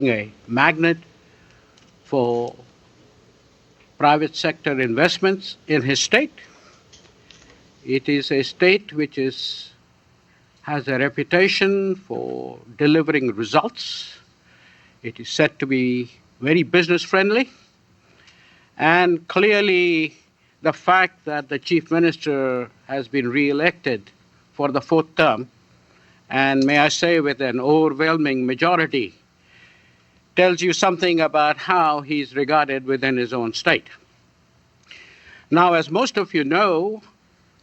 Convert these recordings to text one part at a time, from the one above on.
a magnet for private sector investments in his state. It is a state which has a reputation for delivering results. It is said to be very business friendly. And clearly, the fact that the chief minister has been re-elected for the fourth term, and may I say with an overwhelming majority, tells you something about how he's regarded within his own state. Now, as most of you know,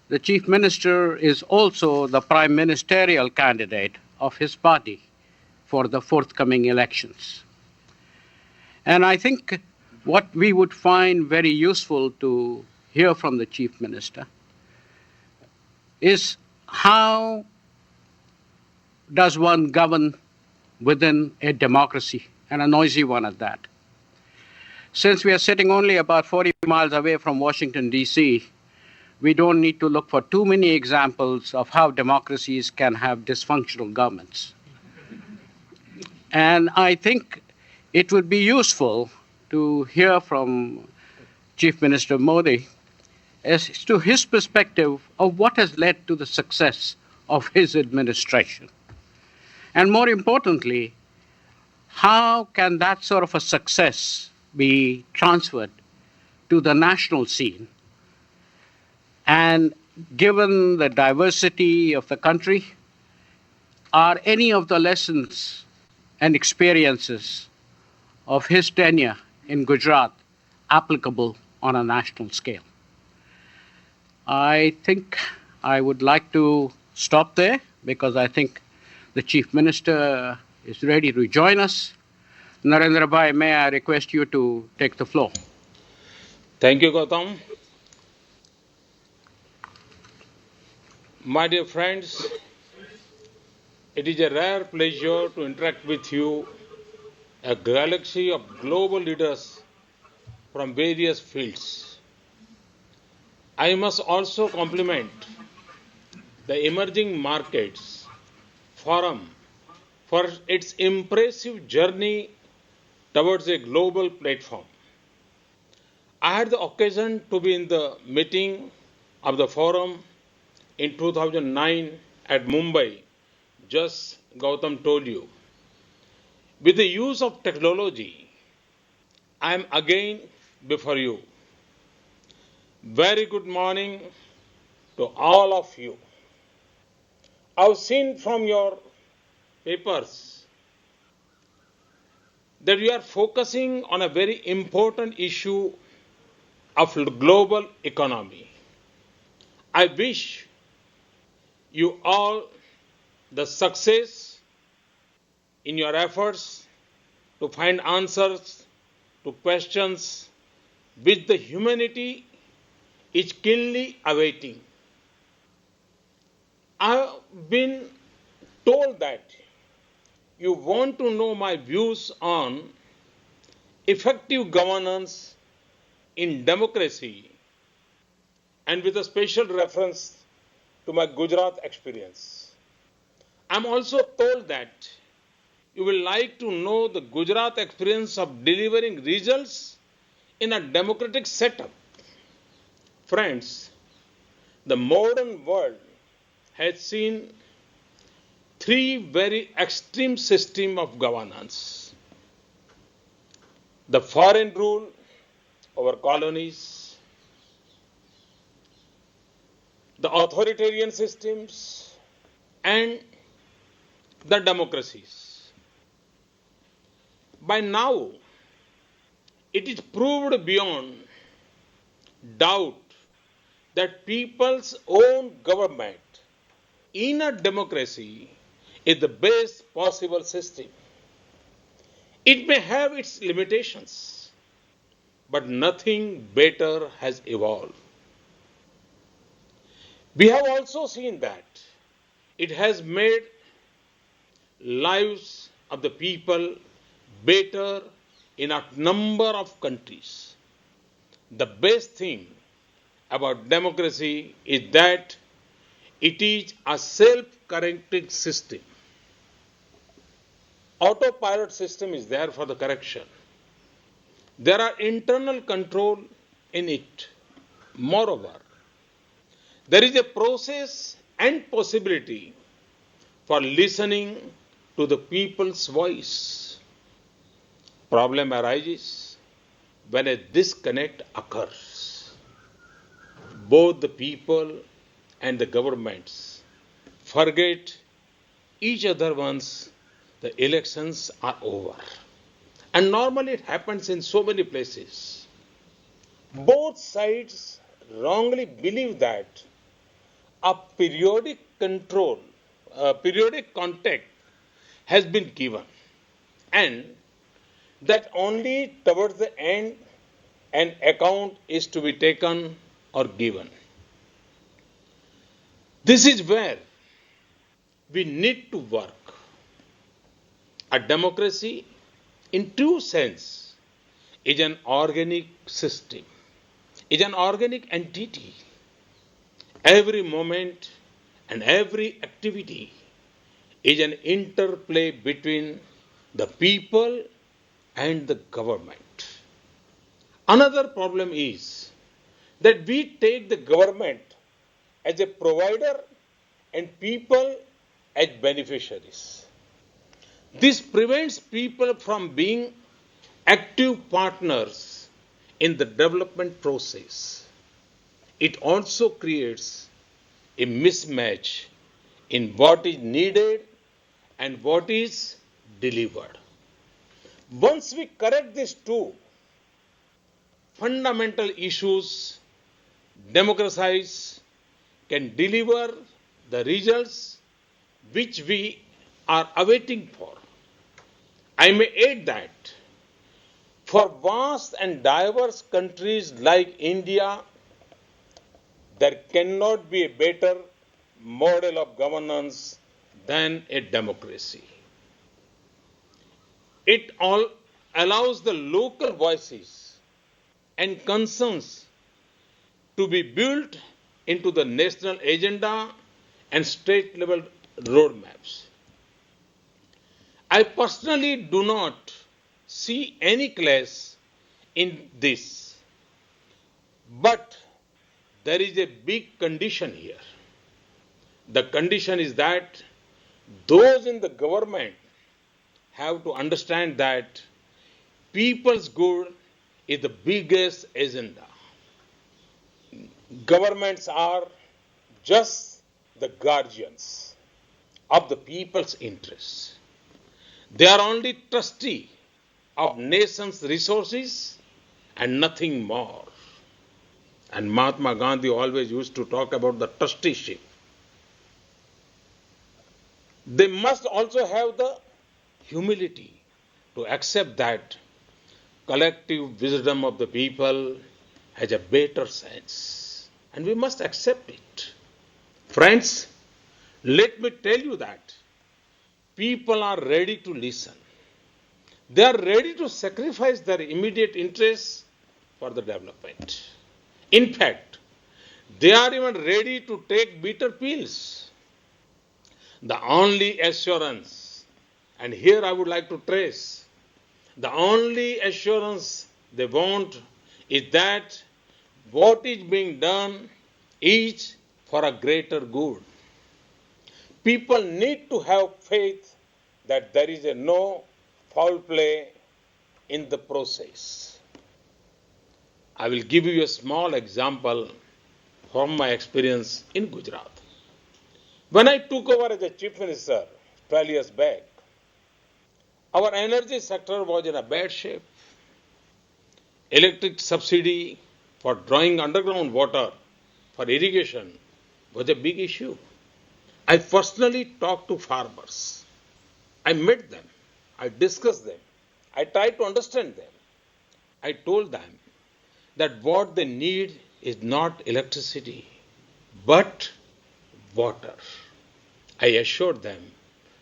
the chief minister is also the prime ministerial candidate of his party for the forthcoming elections. And I think what we would find very useful to hear from the chief minister is how does one govern within a democracy, and a noisy one at that. Since we are sitting only about 40 miles away from Washington, D.C., we don't need to look for too many examples of how democracies can have dysfunctional governments. And I think it would be useful to hear from Chief Minister Modi as to his perspective of what has led to the success of his administration. And more importantly, how can that sort of a success be transferred to the national scene? And given the diversity of the country, are any of the lessons and experiences of his tenure in Gujarat applicable on a national scale? I think I would like to stop there because I think the Chief Minister is ready to join us. Narendra Bhai, may I request you to take the floor? Thank you, Gautam. My dear friends, it is a rare pleasure to interact with you, a galaxy of global leaders from various fields. I must also compliment the Emerging Markets Forum for its impressive journey towards a global platform. I had the occasion to be in the meeting of the forum in 2009 at Mumbai, just Gautam told you. With the use of technology, I am again before you. Very good morning to all of you. I've seen from your papers that you are focusing on a very important issue of global economy. I wish you all the success in your efforts to find answers to questions which the humanity is keenly awaiting. I've been told that you want to know my views on effective governance in democracy and with a special reference to my Gujarat experience. I'm also told that you will like to know the Gujarat experience of delivering results in a democratic setup. Friends, the modern world has seen three very extreme systems of governance: the foreign rule over colonies, the authoritarian systems, and the democracies. By now, it is proved beyond doubt that people's own government in a democracy is the best possible system. It may have its limitations, but nothing better has evolved. We have also seen that it has made lives of the people better in a number of countries. The best thing about democracy is that it is a self-correcting system. Autopilot system is there for the correction. There are internal control in it. Moreover, there is a process and possibility for listening to the people's voice. Problem arises when a disconnect occurs. Both the people and the governments forget each other once the elections are over. And normally it happens in so many places. Both sides wrongly believe that a periodic contact has been given, and that only towards the end an account is to be taken or given. This is where we need to work. A democracy, in true sense, is an organic system, is an organic entity. Every moment and every activity is an interplay between the people and the government. Another problem is that we take the government as a provider and people as beneficiaries. This prevents people from being active partners in the development process. It also creates a mismatch in what is needed and what is delivered. Once we correct these two fundamental issues, democracy can deliver the results which we are awaiting for. I may add that for vast and diverse countries like India, there cannot be a better model of governance than a democracy. It all allows the local voices and concerns to be built into the national agenda and state level roadmaps. I personally do not see any clash in this, but there is a big condition here. The condition is that those in the government have to understand that people's good is the biggest agenda. Governments are just the guardians of the people's interests. They are only trustee of nation's resources and nothing more. And Mahatma Gandhi always used to talk about the trusteeship. They must also have the humility to accept that collective wisdom of the people has a better sense. And we must accept it. Friends, let me tell you that people are ready to listen. They are ready to sacrifice their immediate interests for the development. In fact, they are even ready to take bitter pills. The only assurance, and here I would like to trace, the only assurance they want is that what is being done is for a greater good. People need to have faith that there is no foul play in the process. I will give you a small example from my experience in Gujarat. When I took over as a chief minister 12 years back, our energy sector was in a bad shape. Electric subsidy for drawing underground water for irrigation was a big issue. I personally talked to farmers. I met them. I discussed them. I tried to understand them. I told them that what they need is not electricity, but water. I assured them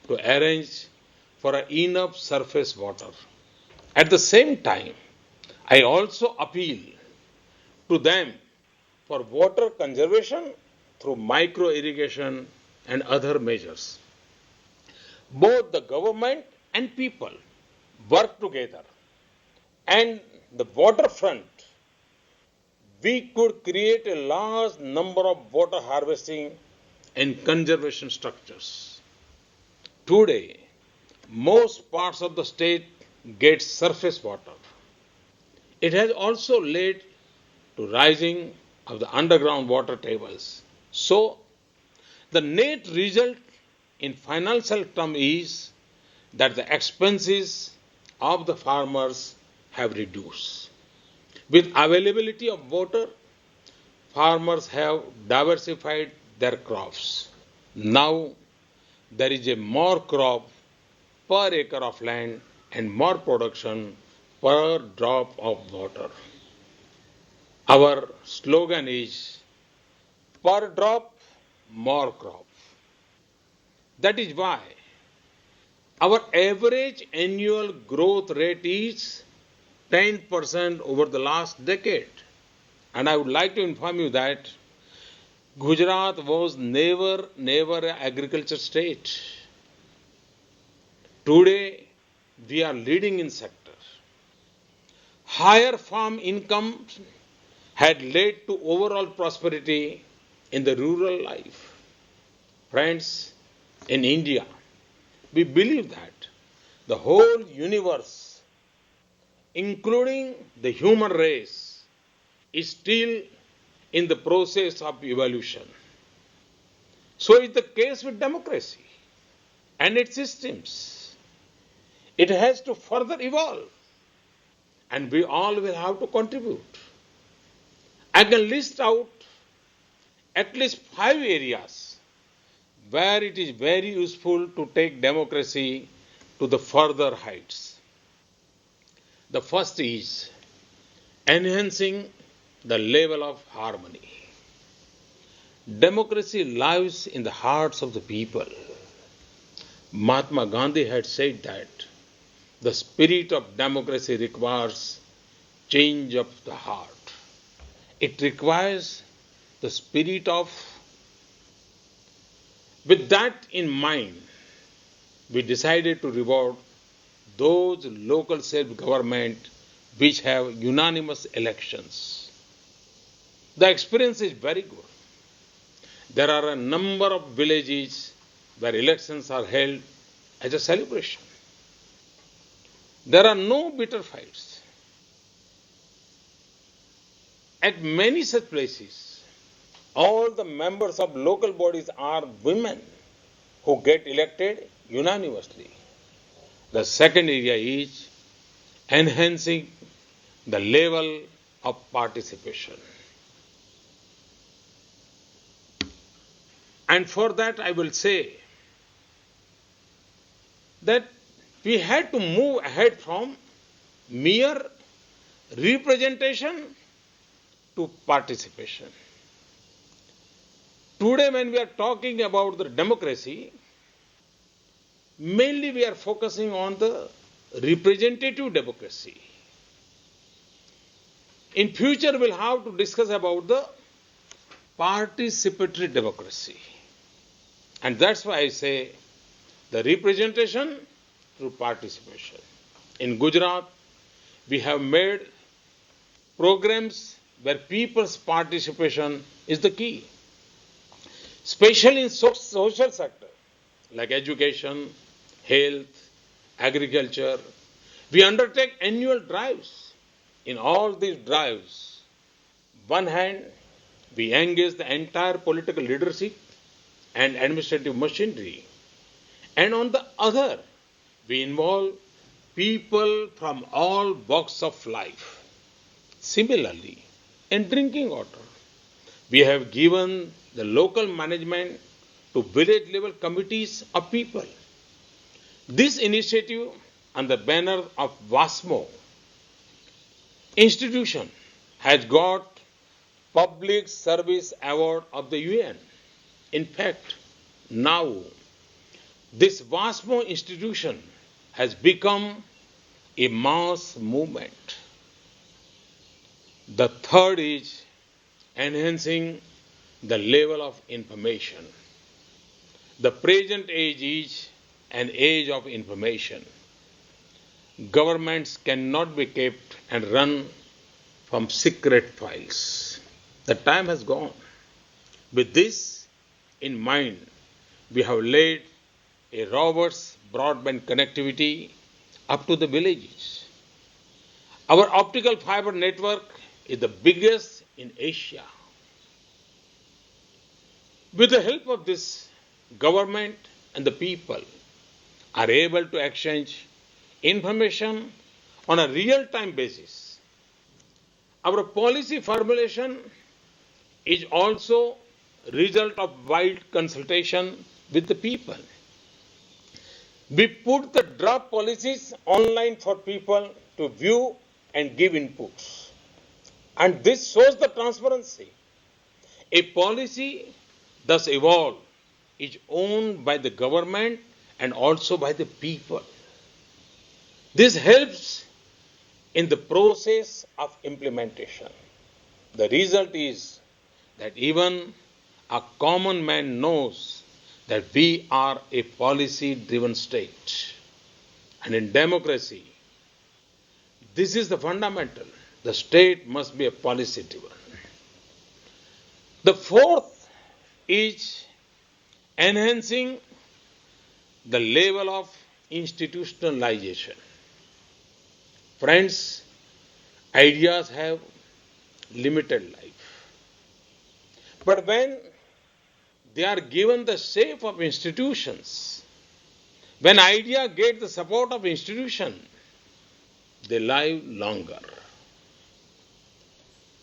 to arrange for enough surface water. At the same time, I also appeal to them for water conservation through micro irrigation and other measures. Both the government and people work together. And the waterfront, we could create a large number of water harvesting and conservation structures. Today, most parts of the state get surface water. It has also led to rising of the underground water tables. So, the net result in financial term is that the expenses of the farmers have reduced. With availability of water, farmers have diversified their crops. Now there is a more crop per acre of land and more production per drop of water. Our slogan is per drop, more crop. That is why our average annual growth rate is 10% over the last decade. And I would like to inform you that Gujarat was never an agriculture state. Today, we are leading in sector. Higher farm income had led to overall prosperity in the rural life. Friends, in India, we believe that the whole universe, including the human race, is still in the process of evolution. So is the case with democracy and its systems. It has to further evolve, and we all will have to contribute. I can list out at least 5 areas where it is very useful to take democracy to the further heights. The first is enhancing the level of harmony. Democracy lives in the hearts of the people. Mahatma Gandhi had said that the spirit of democracy requires change of the heart. It requires the spirit of. With that in mind, we decided to reward those local self-government which have unanimous elections. The experience is very good. There are a number of villages where elections are held as a celebration. There are no bitter fights. At many such places, all the members of local bodies are women who get elected unanimously. The second area is enhancing the level of participation. And for that, I will say that we had to move ahead from mere representation to participation. Today, when we are talking about the democracy, mainly we are focusing on the representative democracy. In future, we'll have to discuss about the participatory democracy. And that's why I say the representation through participation. In Gujarat, we have made programs where people's participation is the key, especially in social sector like education, health, agriculture. We undertake annual drives. In all these drives, one hand, we engage the entire political leadership and administrative machinery, and on the other, we involve people from all walks of life. Similarly, in drinking water, we have given the local management to village level committees of people. This initiative, under the banner of WASMO institution, has got Public Service Award of the UN. In fact, now this WASMO institution has become a mass movement. The third is enhancing the level of information. The present age is an age of information. Governments cannot be kept and run from secret files. The time has gone. With this in mind, we have laid a robust broadband connectivity up to the villages. Our optical fiber network is the biggest in Asia. With the help of this, government and the people are able to exchange information on a real-time basis. Our policy formulation is also result of wide consultation with the people. We put the draft policies online for people to view and give inputs. And this shows the transparency. A policy thus evolved is owned by the government and also by the people. This helps in the process of implementation. The result is that even a common man knows that we are a policy-driven state. And in democracy, this is the fundamental. The state must be a policy-driven. The fourth is enhancing the level of institutionalization. Friends, ideas have limited life. But when they are given the shape of institutions, when ideas get the support of institutions, they live longer.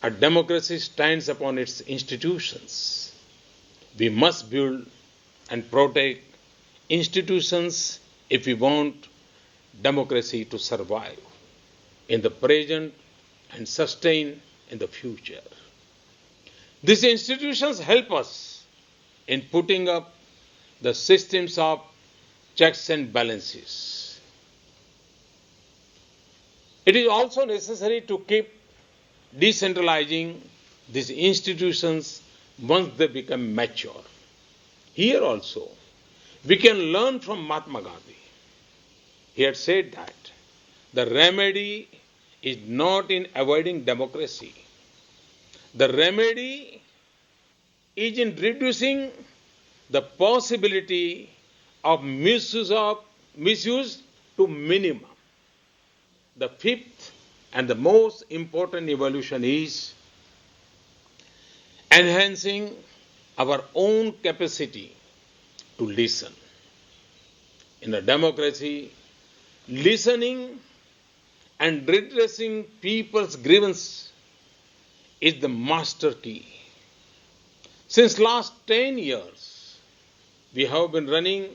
A democracy stands upon its institutions. We must build and protect institutions if we want democracy to survive in the present and sustain in the future. These institutions help us in putting up the systems of checks and balances. It is also necessary to keep decentralizing these institutions once they become mature. Here also, we can learn from Mahatma Gandhi. He had said that the remedy is not in avoiding democracy. The remedy is in reducing the possibility of misuse to minimum. The fifth and the most important evolution is enhancing our own capacity to listen. In a democracy, listening and redressing people's grievance is the master key. Since last 10 years, we have been running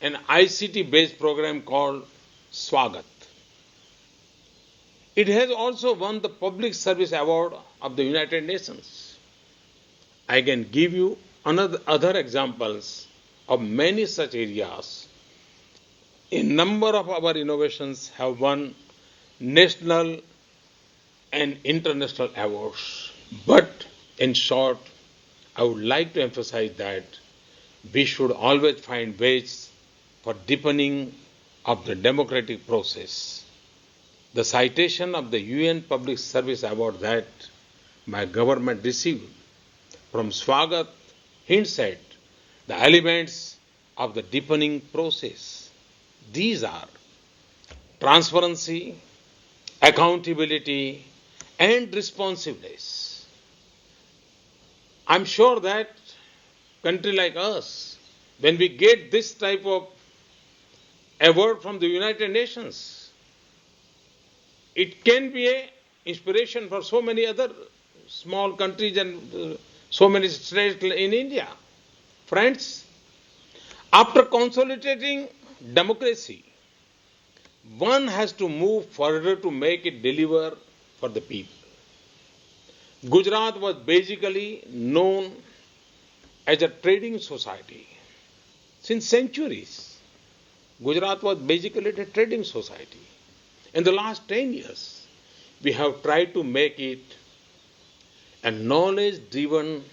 an ICT-based program called Swagat. It has also won the Public Service Award of the United Nations. I can give you other examples of many such areas. A number of our innovations have won national and international awards. But in short, I would like to emphasize that we should always find ways for deepening of the democratic process. The citation of the UN Public Service Award that my government received from Swagat hints at the elements of the deepening process. These are transparency, accountability, and responsiveness. I'm sure that country like us, when we get this type of award from the United Nations, it can be an inspiration for so many other small countries and so many states in India. Friends, after consolidating democracy, one has to move further to make it deliver for the people. Gujarat was basically known as a trading society. Since centuries, Gujarat was basically a trading society. In the last 10 years, we have tried to make it a knowledge-driven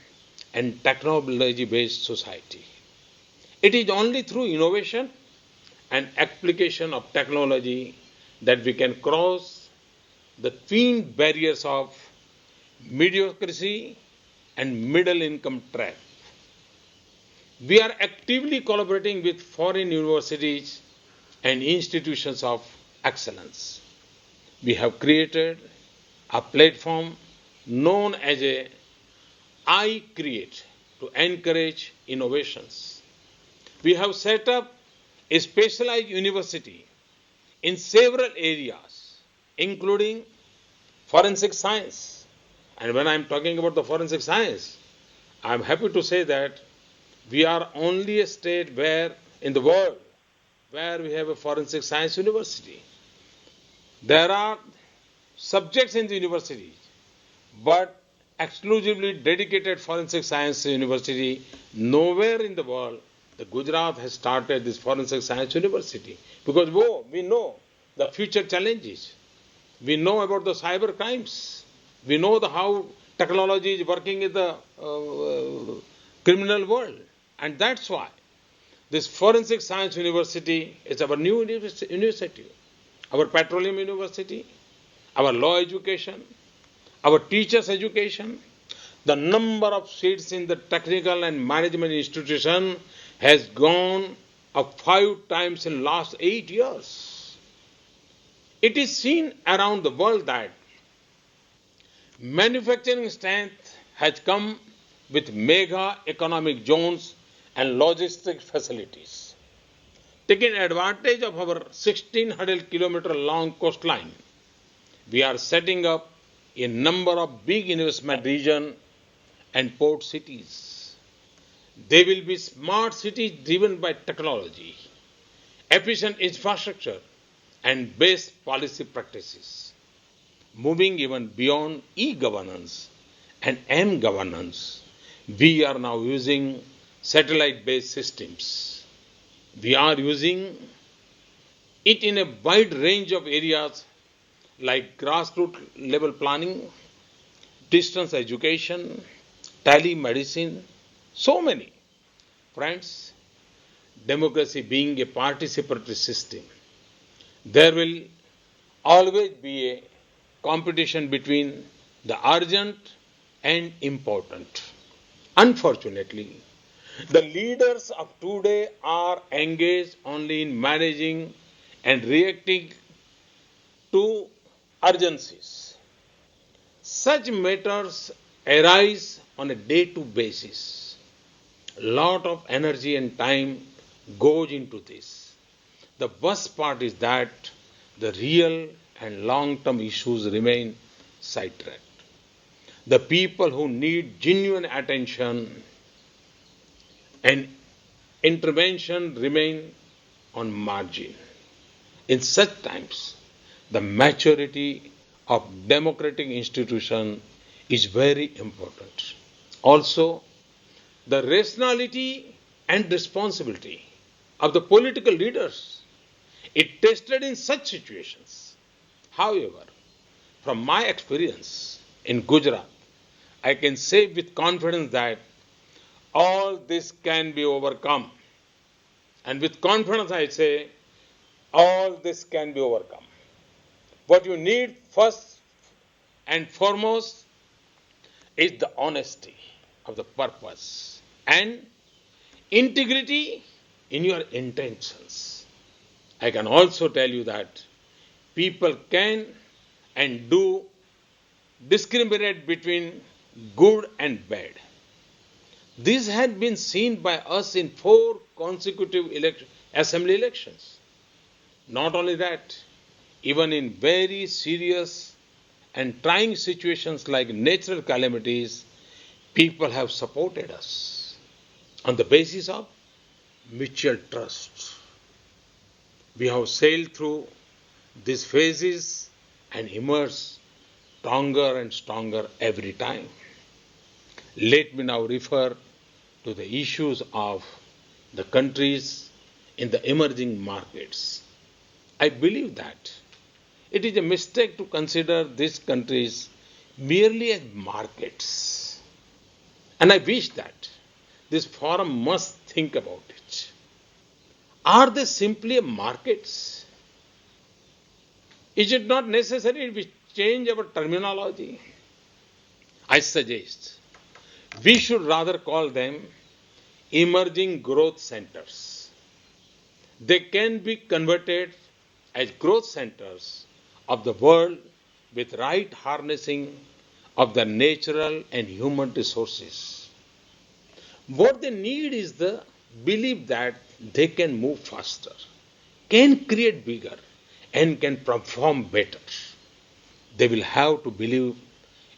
and technology-based society. It is only through innovation and application of technology that we can cross the thin barriers of mediocrity and middle income trap. We are actively collaborating with foreign universities and institutions of excellence. We have created a platform known as a I Create to encourage innovations. We have set up a specialized university in several areas, including forensic science. And when I'm talking about the forensic science, I'm happy to say that we are only a state where in the world where we have a forensic science university. There are subjects in the university, but exclusively dedicated forensic science university nowhere in the world. The Gujarat has started this forensic science university because we know the future challenges. We know about the cyber crimes. We know how technology is working in the criminal world. And that's why this Forensic Science University is our new university, our petroleum university, our law education, our teachers' education. The number of seats in the technical and management institution has gone up 5 times in the last 8 years. It is seen around the world that manufacturing strength has come with mega economic zones and logistic facilities. Taking advantage of our 1600-kilometer long coastline, we are setting up a number of big investment regions and port cities. They will be smart cities driven by technology, efficient infrastructure, and best policy practices. Moving even beyond e-governance and m-governance, we are now using satellite-based systems. We are using it in a wide range of areas like grassroots level planning, distance education, telemedicine, so many. Friends, democracy being a participatory system, there will always be a competition between the urgent and important. Unfortunately, the leaders of today are engaged only in managing and reacting to urgencies. Such matters arise on a day-to-day basis. A lot of energy and time goes into this. The worst part is that the real and long-term issues remain sidetracked. The people who need genuine attention and intervention remain on margin. In such times, the maturity of democratic institution is very important. Also, the rationality and responsibility of the political leaders is tested in such situations. However, from my experience in Gujarat, I can say with confidence that all this can be overcome. And with confidence I say, all this can be overcome. What you need first and foremost is the honesty of the purpose and integrity in your intentions. I can also tell you that people can and do discriminate between good and bad. This had been seen by us in 4 consecutive assembly elections. Not only that, even in very serious and trying situations like natural calamities, people have supported us on the basis of mutual trust. We have sailed through these phases and emerged stronger and stronger every time. Let me now refer to the issues of the countries in the emerging markets. I believe that it is a mistake to consider these countries merely as markets. And I wish that this forum must think about it. Are they simply markets? Is it not necessary we change our terminology? I suggest we should rather call them emerging growth centers. They can be converted as growth centers of the world with right harnessing of the natural and human resources. What they need is the belief that they can move faster, can create bigger, and can perform better. They will have to believe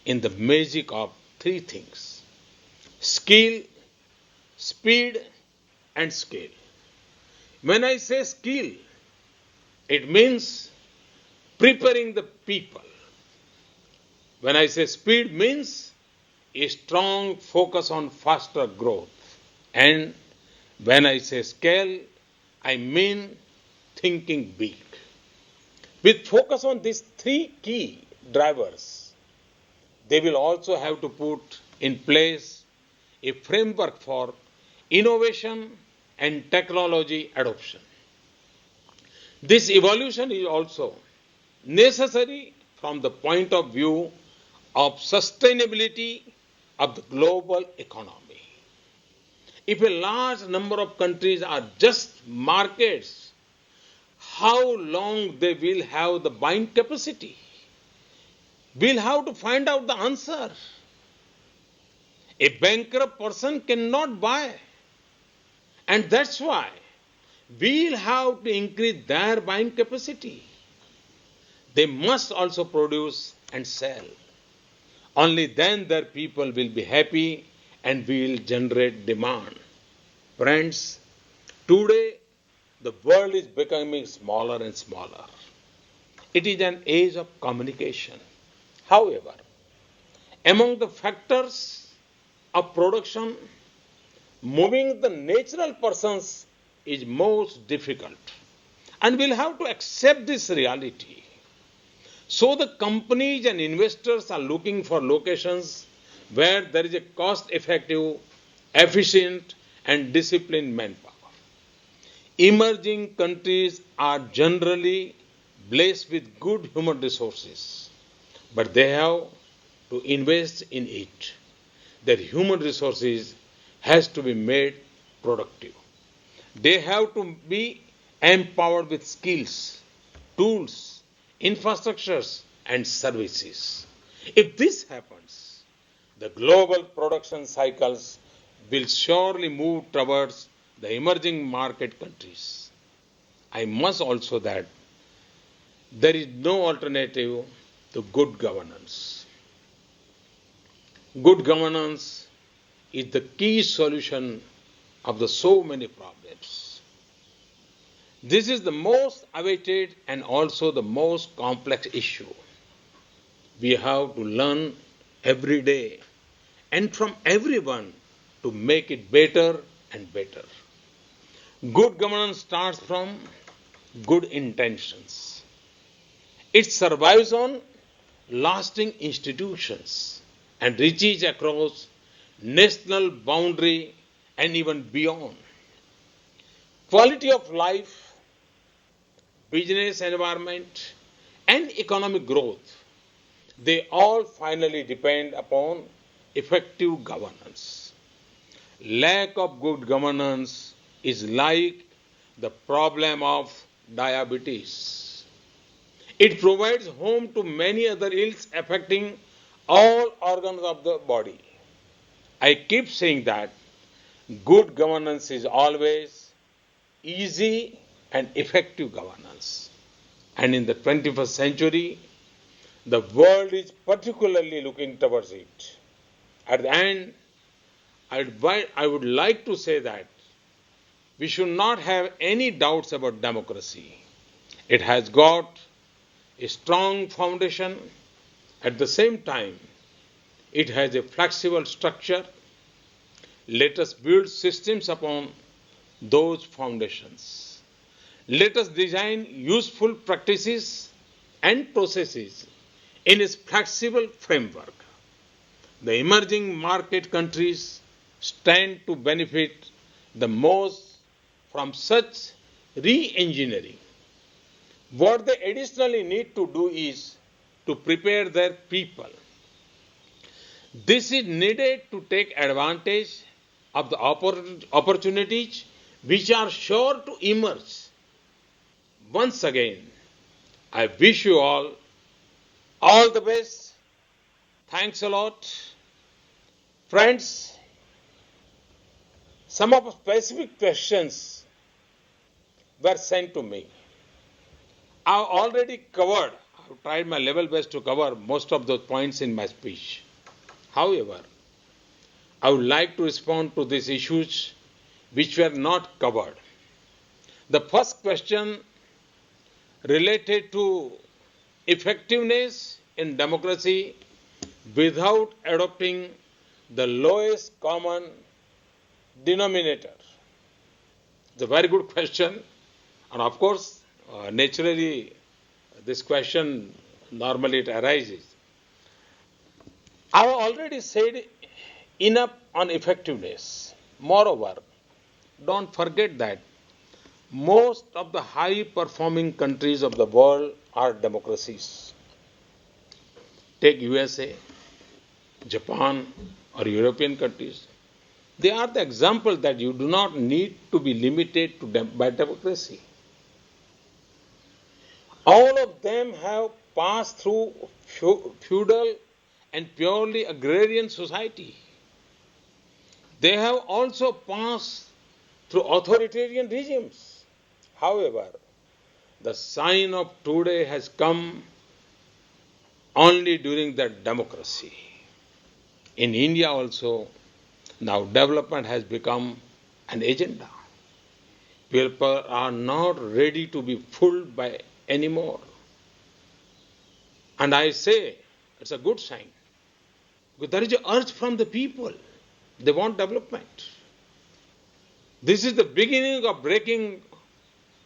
in the magic of three things: skill, speed, and scale. When I say skill, it means preparing the people. When I say speed, means a strong focus on faster growth. And when I say scale, I mean thinking big. With focus on these three key drivers, they will also have to put in place a framework for innovation and technology adoption. This evolution is also necessary from the point of view of sustainability of the global economy. If a large number of countries are just markets, how long they will have the buying capacity? We'll have to find out the answer. A bankrupt person cannot buy. And that's why we'll have to increase their buying capacity. They must also produce and sell. Only then their people will be happy and will generate demand. Friends, today the world is becoming smaller and smaller. It is an age of communication. However, among the factors of production, moving the natural persons is most difficult. And we'll have to accept this reality. So the companies and investors are looking for locations where there is a cost-effective, efficient, and disciplined manpower. Emerging countries are generally blessed with good human resources, but they have to invest in it. Their human resources has to be made productive. They have to be empowered with skills, tools, infrastructures, and services. If this happens, the global production cycles will surely move towards the emerging market countries. I must also that there is no alternative to good governance. Good governance is the key solution of the so many problems. This is the most awaited and also the most complex issue. We have to learn every day and from everyone to make it better and better. Good governance starts from good intentions. It survives on lasting institutions and reaches across national boundary and even beyond. Quality of life, business environment, and economic growth, they all finally depend upon effective governance. Lack of good governance is like the problem of diabetes. It provides home to many other ills affecting all organs of the body. I keep saying that good governance is always easy and effective governance. And in the 21st century, the world is particularly looking towards it. At the end, I would like to say that we should not have any doubts about democracy. It has got a strong foundation. At the same time, it has a flexible structure. Let us build systems upon those foundations. Let us design useful practices and processes in its flexible framework. The emerging market countries stand to benefit the most from such re-engineering. What they additionally need to do is to prepare their people. This is needed to take advantage of the opportunities which are sure to emerge. Once again, I wish you all the best. Thanks a lot. Friends, some of the specific questions were sent to me. I've already covered, I've tried my level best to cover most of those points in my speech. However, I would like to respond to these issues which were not covered. The first question related to effectiveness in democracy without adopting the lowest common denominator. It's a very good question, and of course, naturally, this question normally it arises. I have already said enough on effectiveness. Moreover, don't forget that most of the high performing countries of the world are democracies. Take USA, Japan, or European countries. They are the example that you do not need to be limited to by democracy. All of them have passed through feudal and purely agrarian society. They have also passed through authoritarian regimes. However, the sign of today has come only during that democracy. In India also, now development has become an agenda. People are not ready to be fooled by anymore. And I say it's a good sign. Because there is an urge from the people. They want development. This is the beginning of breaking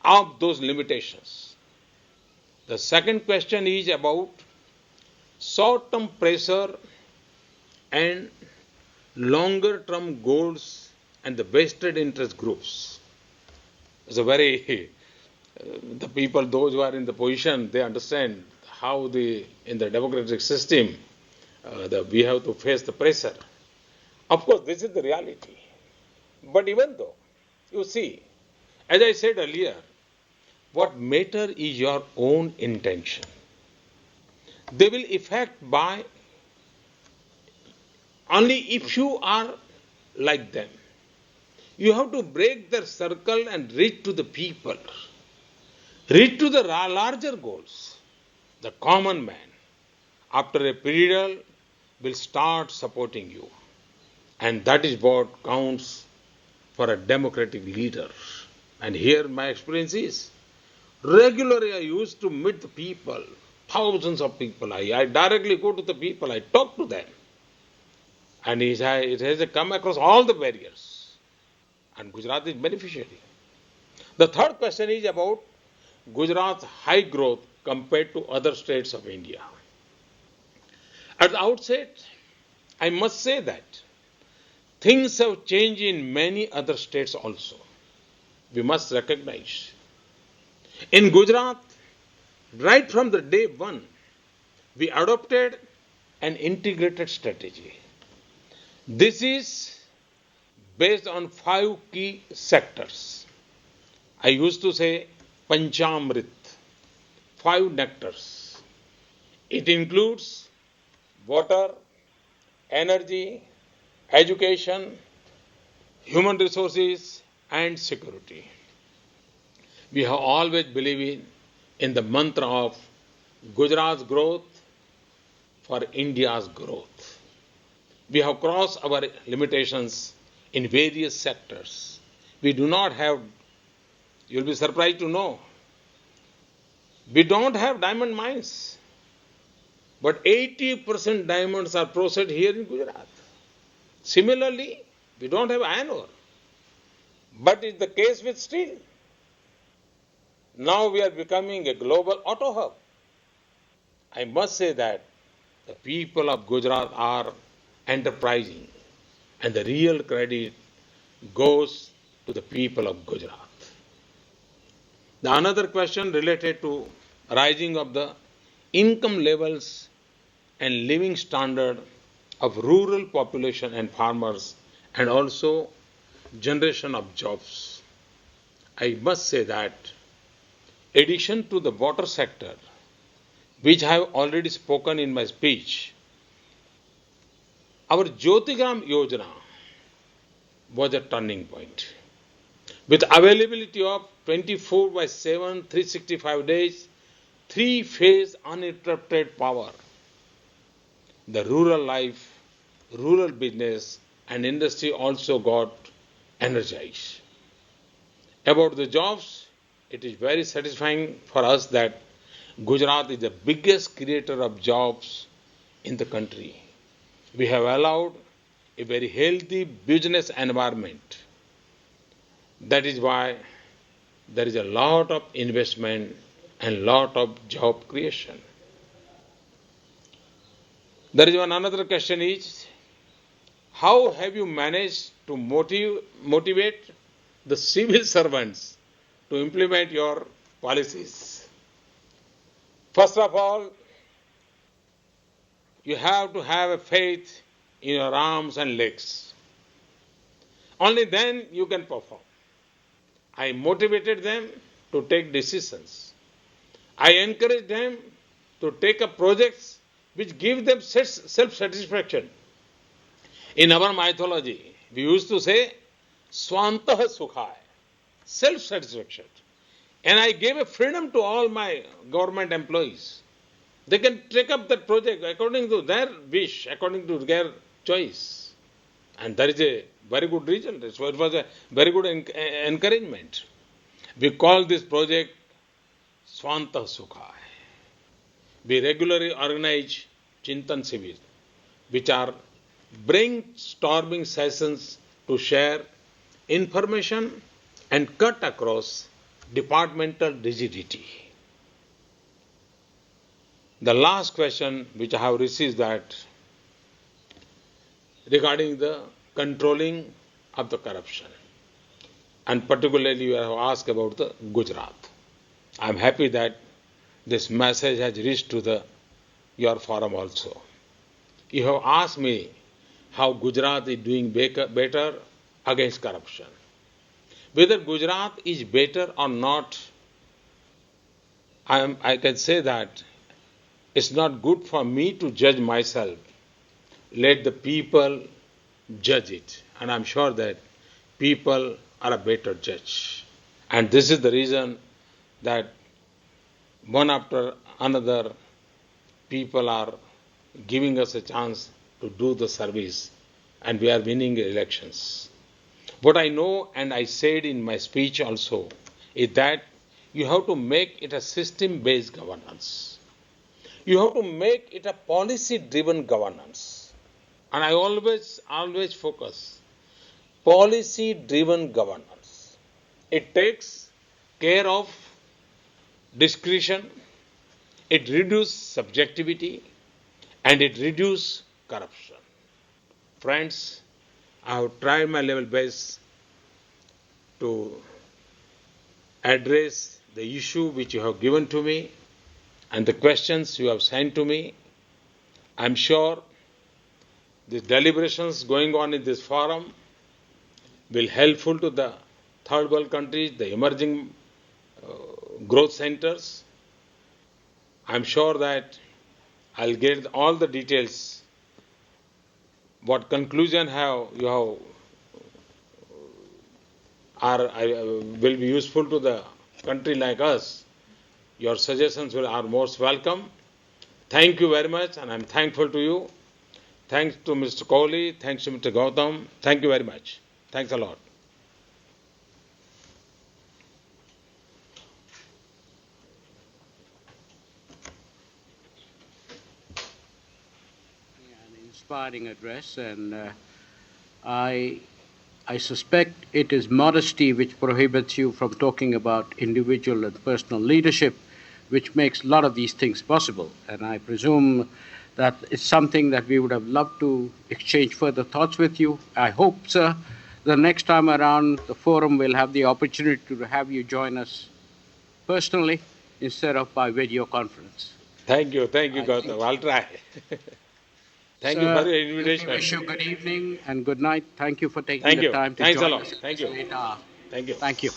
up those limitations. The second question is about short-term pressure and longer-term goals and the vested interest groups. It's a very, the people, those who are in the position, they understand how in the democratic system, we have to face the pressure. Of course, this is the reality. But even though, you see, as I said earlier, what matter is your own intention. They will affect by only if you are like them. You have to break their circle and reach to the people, reach to the larger goals. The common man, after a period, will start supporting you. And that is what counts for a democratic leader. And here my experience is, regularly I used to meet the people, thousands of people. I directly go to the people, I talk to them. And it has come across all the barriers. And Gujarat is beneficiary. The third question is about Gujarat's high growth compared to other states of India. At the outset, I must say that things have changed in many other states also. We must recognize. In Gujarat, right from the day one, we adopted an integrated strategy. This is based on 5 key sectors. I used to say Panchamrit, 5 nectars. It includes water, energy, education, human resources, and security. We have always believed in the mantra of Gujarat's growth for India's growth. We have crossed our limitations in various sectors. We do not have, you'll be surprised to know, we don't have diamond mines. But 80% diamonds are processed here in Gujarat. Similarly, we don't have iron ore. But it's the case with steel. Now we are becoming a global auto hub. I must say that the people of Gujarat are enterprising, and the real credit goes to the people of Gujarat. The another question related to rising of the income levels and living standard of rural population and farmers, and also generation of jobs. I must say that addition to the water sector, which I have already spoken in my speech, our Jyotigram Yojana was a turning point. With availability of 24 by 7, 365 days, three-phase uninterrupted power, the rural life, rural business, and industry also got energized. About the jobs, it is very satisfying for us that Gujarat is the biggest creator of jobs in the country. We have allowed a very healthy business environment. That is why there is a lot of investment and lot of job creation. There is one another question is, how have you managed to motivate the civil servants to implement your policies? First of all, you have to have a faith in your arms and legs. Only then you can perform. I motivated them to take decisions. I encouraged them to take up projects which give them self-satisfaction. In our mythology, we used to say, Swantah Sukhaya, self-satisfaction. And I gave a freedom to all my government employees. They can take up that project according to their wish, according to their choice. And that is a very good result. It was a very good encouragement. We call this project Swantah Sukhaya. We regularly organize Chintan Sivir, which are brainstorming sessions to share information and cut across departmental rigidity. The last question which I have received that regarding the controlling of the corruption, and particularly you have asked about the Gujarat. I am happy that this message has reached to your forum also. You have asked me how Gujarat is doing better against corruption. Whether Gujarat is better or not, I can say that it's not good for me to judge myself. Let the people judge it. And I'm sure that people are a better judge. And this is the reason that one after another people are giving us a chance to do the service, and we are winning elections. What I know, and I said in my speech also, is that you have to make it a system-based governance. You have to make it a policy-driven governance. And I always focus policy-driven governance. It takes care of discretion, it reduces subjectivity, and it reduces corruption. Friends, I have tried my level best to address the issue which you have given to me and the questions you have sent to me. I am sure the deliberations going on in this forum will helpful to the third world countries, the emerging growth centers. I am sure that I'll get all the details. What conclusion you have will be useful to the country like us. Your suggestions are most welcome. Thank you very much, and I'm thankful to you. Thanks to Mr. Kohli. Thanks to Mr. Gautam. Thank you very much. Thanks a lot. An inspiring address, and I suspect it is modesty which prohibits you from talking about individual and personal leadership, which makes a lot of these things possible. And I presume that it's something that we would have loved to exchange further thoughts with you. I hope, sir, the next time around the forum will have the opportunity to have you join us personally instead of by video conference. Thank you, I think- Gautam. I'll try. Thank you Sir, for your let me wish invitation. you good evening and good night. Thank you for taking Thank the you. time to Thanks a join lot. us at Thank this you. late hour. Thank you. Thank you.